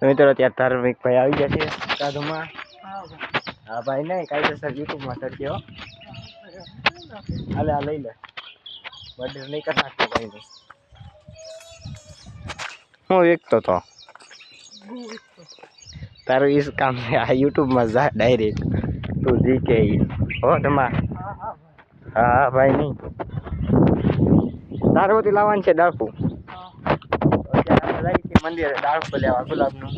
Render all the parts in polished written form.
તો મિત્રો ત્યાં ધાર્મિક ભાઈ આવી ગયા છે સાધુમાં. હા ભાઈ નહીં કાયદેસર યુટ્યુબમાં ચડશે હો. હાલે આ લઈ લે બર્થડે નહીં કરી નાખતો ભાઈ નહીં. હું વેચતો તો તારું ઈ કામ છે આ યુટ્યુબમાં જા ડાયરેક્ટ તું જી કે હો તમા. હા ભાઈ નહીં દારૂથી લાવવાનું છે ડાળપું. અત્યારે આપણે મંદિરે ડાળપું લેવા ગુલાબનું.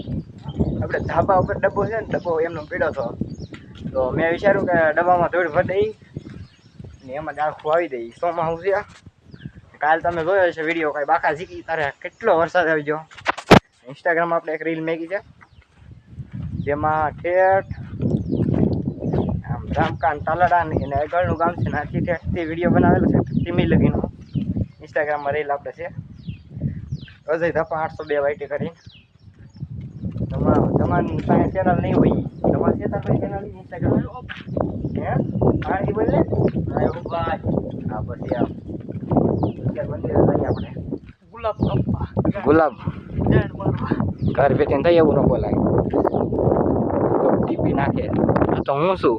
આપણે ધાબા ઉપર ડબ્બો છે ને ડબ્બો એમનો પીડો હતો તો મેં વિચાર્યું કે ડબ્બામાં ધૂળ ભરી દઈ ને એમાં ડાળખું આવી દઈ. ચોમાસું છે કાલ તમે જોયો છે વિડીયો કાંઈ બાકા ઝીકી તારે કેટલો વરસાદ આવી ગયો. ઇન્સ્ટાગ્રામમાં આપણે એક રીલ મેકી છે જેમાં ઠેઠ આમ રામકાન તાલાડા ને એને આગળનું ગામ છે ને આથી ઠેઠથી વિડીયો બનાવેલો છે ટીમી લગીનો. ઇન્સ્ટાગ્રામમાં રીલ આપણે છે અજય ધપા 802 વાઈટી કરીને. તમારી પાસે ચેનલ નહીં હોય તમારી છે તારી ચેનલ ઇન્સ્ટાગ્રામ હે પાણી બોલે હા પછી આમ મંદિરે જઈએ આપણે ગુલાબ ઘર બેઠીને થઈ એવું ન બોલાય તો ટીપી નાખે. તો હું શું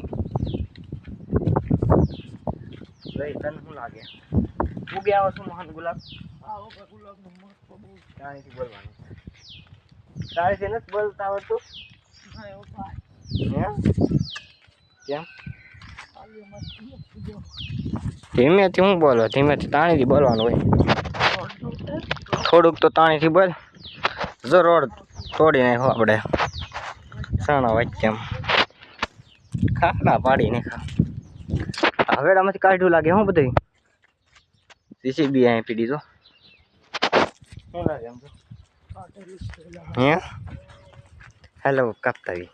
તને શું લાગે ઉગે આવો શું મહાન ગુલાબ તાણીથી બોલવાનું. તાણીથી નથી બોલતા આવડતું કેમ ધીમેથી હું બોલો ધીમેથી તાણીથી બોલવાનું હોય. થોડુંક તો તાણીથી બોલ. જો રોડ તોડી નાખો આપણે સાણા વચ્ચે ખાના પાડી નાખા. હવેડામાંથી કાઢ્યું લાગે હું બધું જીસીબી અહીં પીડી તો શું લાગે એમ તો હે હેલો કાપતાવી